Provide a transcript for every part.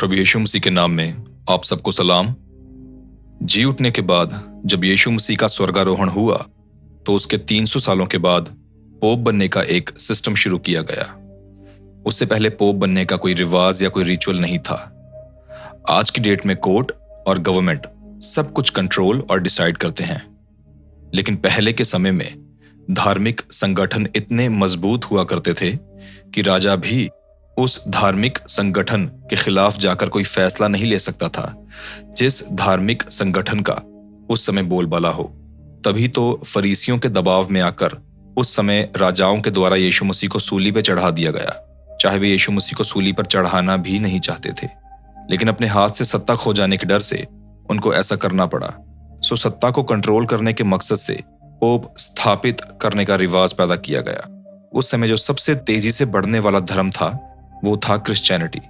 प्रभु यीशु मसीह के नाम में आप सबको सलाम। जी उठने के बाद जब यीशु मसीह का स्वर्गारोहण हुआ तो उसके 300 सालों के बाद पोप बनने का एक सिस्टम शुरू किया गया। उससे पहले पोप बनने का कोई रिवाज या कोई रिचुअल नहीं था। आज की डेट में कोर्ट और गवर्नमेंट सब कुछ कंट्रोल और डिसाइड करते हैं, लेकिन पहले के समय में धार्मिक संगठन इतने मजबूत हुआ करते थे कि राजा भी उस धार्मिक संगठन के खिलाफ जाकर कोई फैसला नहीं ले सकता था जिस धार्मिक संगठन का उस समय बोलबाला हो। तभी तो फरीसियों के दबाव में आकर उस समय राजाओं के द्वारा यीशु मसीह को सूली पे चढ़ा दिया गया, चाहे वे यीशु मसीह को सूली पर चढ़ाना भी नहीं चाहते थे, लेकिन अपने हाथ से सत्ता खो जाने के डर से उनको ऐसा करना पड़ा। सो सत्ता को कंट्रोल करने के मकसद से पोप स्थापित करने का रिवाज पैदा किया गया। उस समय जो सबसे तेजी से बढ़ने वाला धर्म था वो था क्रिश्चियनिटी।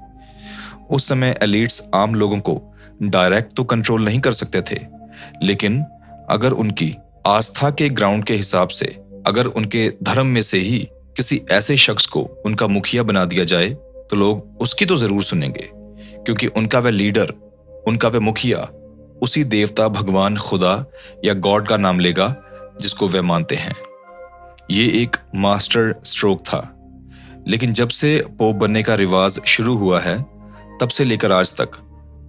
उस समय एलिट्स आम लोगों को डायरेक्ट तो कंट्रोल नहीं कर सकते थे, लेकिन अगर उनकी आस्था के ग्राउंड के हिसाब से, अगर उनके धर्म में से ही किसी ऐसे शख्स को उनका मुखिया बना दिया जाए तो लोग उसकी तो जरूर सुनेंगे, क्योंकि उनका वह लीडर, उनका वह मुखिया उसी देवता, भगवान, खुदा या गॉड का नाम लेगा जिसको वे मानते हैं। ये एक मास्टर स्ट्रोक था। लेकिन जब से पोप बनने का रिवाज शुरू हुआ है तब से लेकर आज तक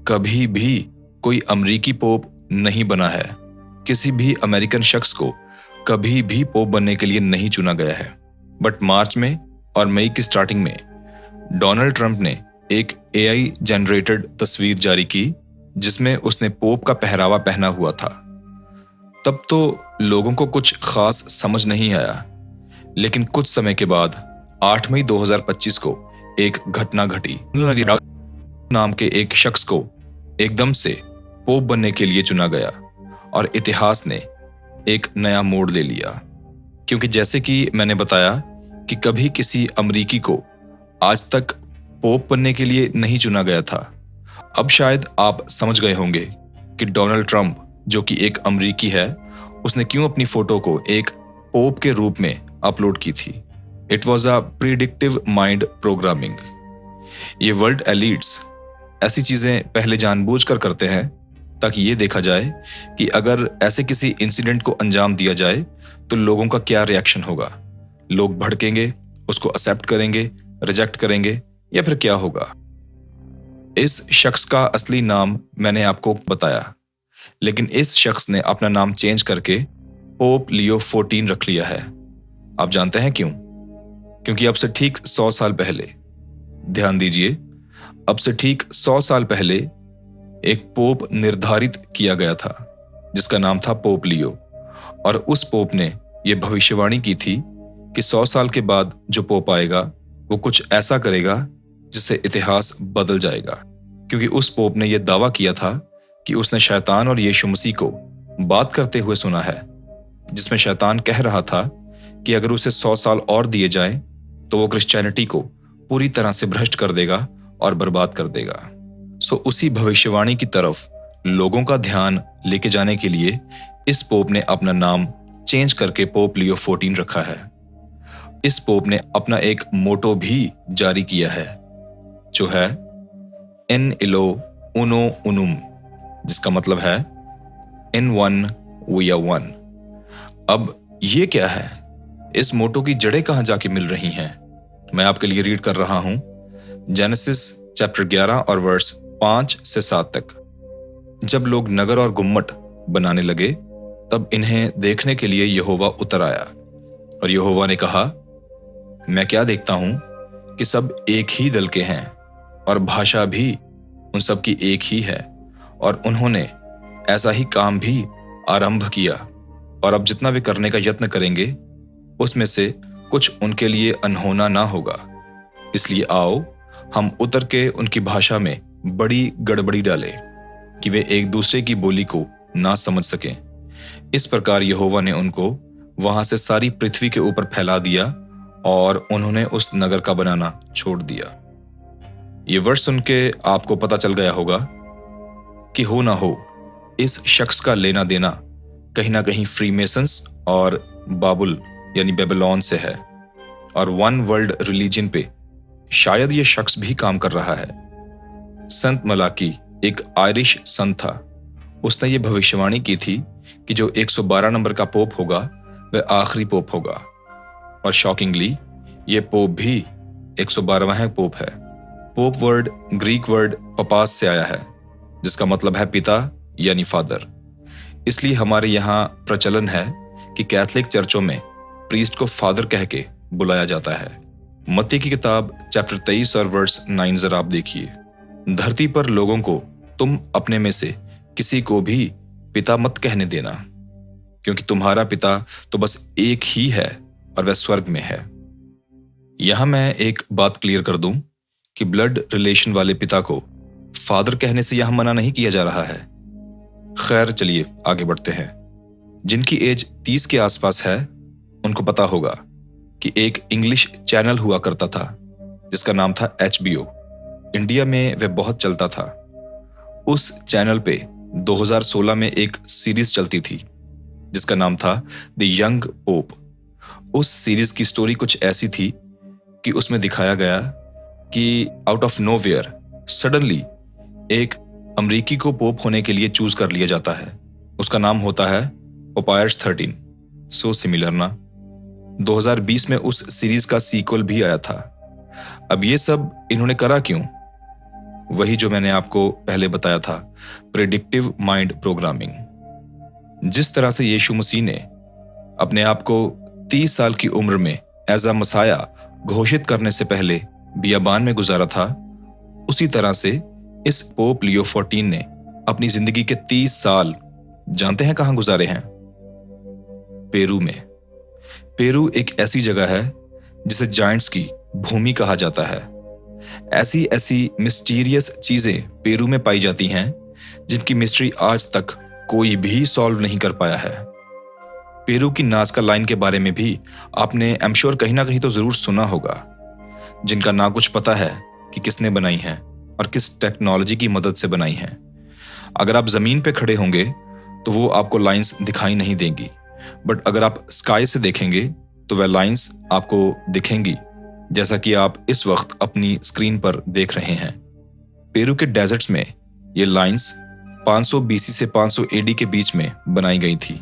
कभी भी कोई अमेरिकी पोप नहीं बना है। किसी भी अमेरिकन शख्स को कभी भी पोप बनने के लिए नहीं चुना गया है। बट मार्च में और मई की स्टार्टिंग में डोनाल्ड ट्रंप ने एक AI जनरेटेड तस्वीर जारी की जिसमें उसने पोप का पहरावा पहना हुआ था। तब तो लोगों को कुछ खास समझ नहीं आया, लेकिन कुछ समय के बाद 8 मई 2025 को एक घटना घटी। नाम के एक शख्स को एकदम से पोप बनने के लिए चुना गया और इतिहास ने एक नया मोड़ ले लिया। क्योंकि जैसे कि मैंने बताया कि कभी किसी अमेरिकी को आज तक पोप बनने के लिए नहीं चुना गया था। अब शायद आप समझ गए होंगे कि डोनाल्ड ट्रंप, जो कि एक अमेरिकी है, उसने क्यों अपनी फोटो को एक पोप के रूप में अपलोड की थी। It was a predictive mind programming. ये वर्ल्ड एलिट्स ऐसी चीजें पहले जानबूझकर करते हैं ताकि ये देखा जाए कि अगर ऐसे किसी इंसिडेंट को अंजाम दिया जाए तो लोगों का क्या रिएक्शन होगा। लोग भड़केंगे, उसको एक्सेप्ट करेंगे, रिजेक्ट करेंगे, या फिर क्या होगा। इस शख्स का असली नाम मैंने आपको बताया, लेकिन इस शख्स ने अपना नाम चेंज करके पोप लियो 14 रख लिया है। आप जानते हैं क्यों? क्योंकि अब से ठीक 100 साल पहले, ध्यान दीजिए, अब से ठीक 100 साल पहले एक पोप निर्धारित किया गया था जिसका नाम था पोप लियो। और उस पोप ने यह भविष्यवाणी की थी कि 100 साल के बाद जो पोप आएगा वो कुछ ऐसा करेगा जिससे इतिहास बदल जाएगा। क्योंकि उस पोप ने यह दावा किया था कि उसने शैतान और यीशु मसीह को बात करते हुए सुना है, जिसमें शैतान कह रहा था कि अगर उसे 100 साल और दिए जाएं तो वो क्रिश्चियनिटी को पूरी तरह से भ्रष्ट कर देगा और बर्बाद कर देगा। सो उसी भविष्यवाणी की तरफ लोगों का ध्यान लेके जाने के लिए इस पोप ने अपना नाम चेंज करके पोप लियो 14 रखा है। इस पोप ने अपना एक मोटो भी जारी किया है जो है इन इलो उनो उनुम, जिसका मतलब है in one we are one. अब ये क्या है? इस मोटो की जड़ें कहां जाके मिल रही हैं? मैं आपके लिए रीड कर रहा हूं जेनेसिस चैप्टर 11 और वर्स 5 से 7 तक। जब लोग नगर और गुम्मट बनाने लगे तब इन्हें देखने के लिए यहोवा उतर आया, और यहोवा ने कहा, मैं क्या देखता हूं कि सब एक ही दल के हैं और भाषा भी उन सब की एक ही है, और उन्होंने ऐसा ही काम भी आरंभ किया, और अब जितना वे करने का यत्न करेंगे उसमें से कुछ उनके लिए अनहोना ना होगा। इसलिए आओ हम उतर के उनकी भाषा में बड़ी गड़बड़ी डालें कि वे एक दूसरे की बोली को ना समझ सकें। इस प्रकार यहोवा ने उनको वहां से सारी पृथ्वी के ऊपर फैला दिया और उन्होंने उस नगर का बनाना छोड़ दिया। ये वर्ष सुन के आपको पता चल गया होगा कि हो ना हो इस शख्स का लेना देना कहीं ना कहीं फ्रीमेसन्स और बाबुल यानी बेबीलोन से है, और वन वर्ल्ड रिलीजन पे शायद ये शख्स भी काम कर रहा है। संत मलाकी एक आयरिश संत था। उसने ये भविष्यवाणी की थी कि जो 112 नंबर का पोप होगा वह आखिरी पोप होगा। और शॉकिंगली ये पोप भी 112वां पोप है। पोप वर्ड ग्रीक वर्ड पपास से आया है, जिसका मतलब है पिता यानी फादर। इसलिए हमारे यहाँ प्रचलन है कि कैथोलिक चर्चों में प्रीस्ट को फादर कह के बुलाया जाता है। मत्ती की किताब चैप्टर 23 और वर्स 9 जरा आप देखिए। धरती पर लोगों को तुम अपने में से किसी को भी पिता मत कहने देना, क्योंकि तुम्हारा पिता तो बस एक ही है और वह स्वर्ग में है। यहां मैं एक बात क्लियर कर दूं कि ब्लड रिलेशन वाले पिता को फादर कहने से यहां मना नहीं किया जा रहा है। खैर चलिए आगे बढ़ते हैं। जिनकी एज 30 के आसपास है उनको पता होगा कि एक इंग्लिश चैनल हुआ करता था जिसका नाम था HBO। इंडिया में वह बहुत चलता था। उस चैनल पे 2016 में एक सीरीज चलती थी जिसका नाम था द यंग पोप। उस सीरीज की स्टोरी कुछ ऐसी थी कि उसमें दिखाया गया कि आउट ऑफ नोवेयर सडनली एक अमरीकी को पोप होने के लिए चूज कर लिया जाता है। उसका नाम होता है पोपायर्स 13। सो सिमिलर ना। 2020 में उस सीरीज का सीक्वल भी आया था। अब ये सब इन्होंने करा क्यों? वही जो मैंने आपको पहले बताया था, प्रेडिक्टिव माइंड प्रोग्रामिंग। जिस तरह से यीशु मसीह ने अपने आप को 30 साल की उम्र में एज अ मसाया घोषित करने से पहले बियाबान में गुजारा था, उसी तरह से इस पोप लियो 14 ने अपनी जिंदगी के 30 साल जानते हैं कहां गुजारे हैं? पेरू में। पेरू एक ऐसी जगह है जिसे जायंट्स की भूमि कहा जाता है। ऐसी ऐसी मिस्टीरियस चीजें पेरू में पाई जाती हैं जिनकी मिस्ट्री आज तक कोई भी सॉल्व नहीं कर पाया है। पेरू की नाज़का लाइन के बारे में भी आपने आई एम श्योर कहीं ना कहीं तो जरूर सुना होगा, जिनका ना कुछ पता है कि किसने बनाई है और किस टेक्नोलॉजी की मदद से बनाई है। अगर आप जमीन पे खड़े होंगे तो वो आपको लाइंस दिखाई नहीं देंगी, बट अगर आप स्काई से देखेंगे तो वह लाइंस आपको दिखेंगी, जैसा कि आप इस वक्त अपनी स्क्रीन पर देख रहे हैं। पेरू के डेजर्ट्स में ये लाइंस 500 BC से 500 AD के बीच में बनाई गई थी,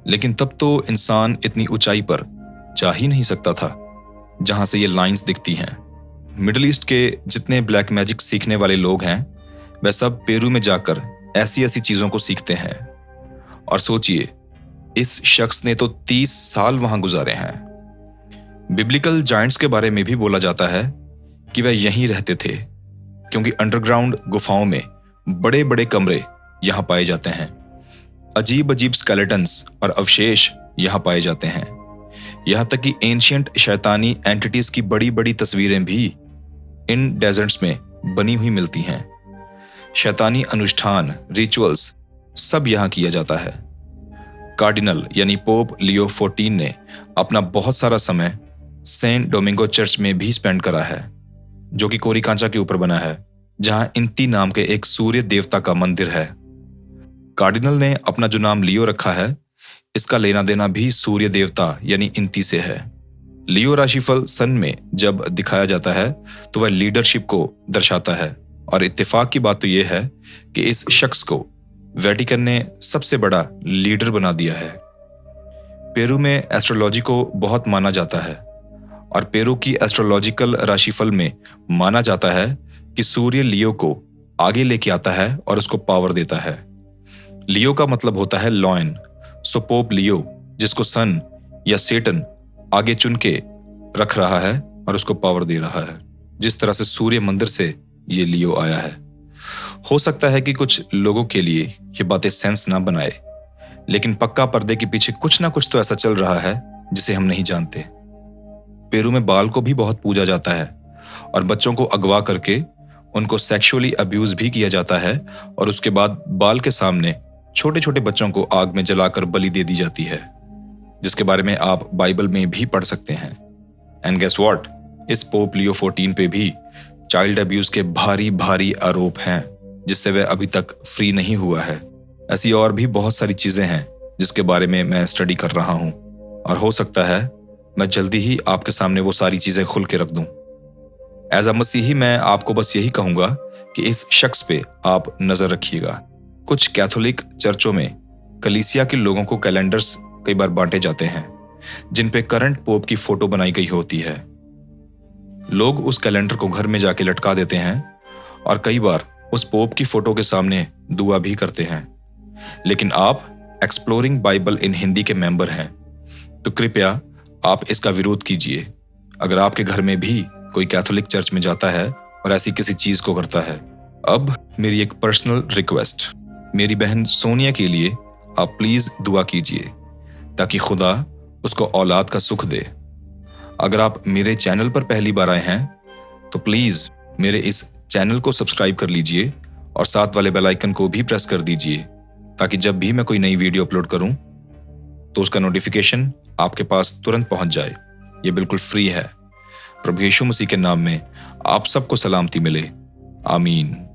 लेकिन तब तो इंसान इतनी ऊंचाई पर जा ही नहीं सकता था जहां से ये लाइंस दिखती हैं। मिडिल ईस्ट के जितने ब्लैक मैजिक सीखने वाले लोग हैं वह सब पेरू में जाकर ऐसी ऐसी चीजों को सीखते हैं। और सोचिए, इस शख्स ने तो 30 साल वहां गुजारे हैं। बिब्लिकल जायंट्स के बारे में भी बोला जाता है कि वह यहीं रहते थे, क्योंकि अंडरग्राउंड गुफाओं में बड़े बड़े कमरे यहां पाए जाते हैं। अजीब अजीब स्केलेटन्स और अवशेष यहां पाए जाते हैं। यहां तक कि एंशिएंट शैतानी एंटिटीज की बड़ी बड़ी तस्वीरें भी इन डेजर्ट्स में बनी हुई मिलती हैं। शैतानी अनुष्ठान, रिचुअल्स सब यहां किया जाता है। कार्डिनल यानी पोप लियो 14 ने अपना बहुत सारा समय सेंट डोमिंगो चर्च में भी स्पेंड करा है, जो कि कोरिकांचा के ऊपर बना है, जहां इंती नाम के एक सूर्य देवता का मंदिर है। कार्डिनल ने अपना जो नाम लियो रखा है, इसका लेना देना भी सूर्य देवता यानी इंती से है। लियो राशिफल सन में जब दिखाया जाता है तो वह लीडरशिप को दर्शाता है, और इत्तेफाक की बात तो यह है कि इस शख्स को वेटिकन ने सबसे बड़ा लीडर बना दिया है। पेरू में एस्ट्रोलॉजी को बहुत माना जाता है, और पेरू की एस्ट्रोलॉजिकल राशिफल में माना जाता है कि सूर्य लियो को आगे लेके आता है और उसको पावर देता है। लियो का मतलब होता है लॉयन। सो पोप लियो, जिसको सन या सेटन आगे चुन के रख रहा है और उसको पावर दे रहा है। जिस तरह से सूर्य मंदिर से ये लियो आया है। हो सकता है कि कुछ लोगों के लिए ये बातें सेंस ना बनाए, लेकिन पक्का पर्दे के पीछे कुछ ना कुछ तो ऐसा चल रहा है जिसे हम नहीं जानते। पेरू में बाल को भी बहुत पूजा जाता है, और बच्चों को अगवा करके उनको सेक्सुअली अब्यूज भी किया जाता है, और उसके बाद बाल के सामने छोटे छोटे बच्चों को आग में जलाकर बलि दे दी जाती है, जिसके बारे में आप बाइबल में भी पढ़ सकते हैं। एंड गेस व्हाट, इस पोप लियो 14 पे भी चाइल्ड अब्यूज के भारी भारी आरोप हैं, जिससे वह अभी तक फ्री नहीं हुआ है। ऐसी और भी बहुत सारी चीजें हैं जिसके बारे में मैं स्टडी कर रहा हूं, और हो सकता है मैं जल्दी ही आपके सामने वो सारी चीजें खुल के रख दूं। एज अ मसीही मैं आपको बस यही कहूंगा कि इस शख्स पे आप नजर रखिएगा। कुछ कैथोलिक चर्चों में कलीसिया के लोगों को कैलेंडर्स कई बार बांटे जाते हैं जिन पे करंट पोप की फोटो बनाई गई होती है। लोग उस कैलेंडर को घर में जाके लटका देते हैं और कई बार उस पोप की फोटो के सामने दुआ भी करते हैं। लेकिन आप एक्सप्लोरिंग बाइबल इन हिंदी के मेंबर हैं, तो कृपया आप इसका विरोध कीजिए। अगर आपके घर में भी कोई कैथोलिक चर्च में जाता है और ऐसी किसी चीज को करता है। अब मेरी एक पर्सनल रिक्वेस्ट, मेरी बहन सोनिया के लिए आप प्लीज दुआ कीजिए ताकि खुदा उसको औलाद का सुख दे। अगर आप मेरे चैनल पर पहली बार आए हैं तो प्लीज मेरे इस चैनल को सब्सक्राइब कर लीजिए और साथ वाले बेल आइकन को भी प्रेस कर दीजिए ताकि जब भी मैं कोई नई वीडियो अपलोड करूं तो उसका नोटिफिकेशन आपके पास तुरंत पहुंच जाए। ये बिल्कुल फ्री है। प्रभु यीशु मसीह के नाम में आप सबको सलामती मिले। आमीन।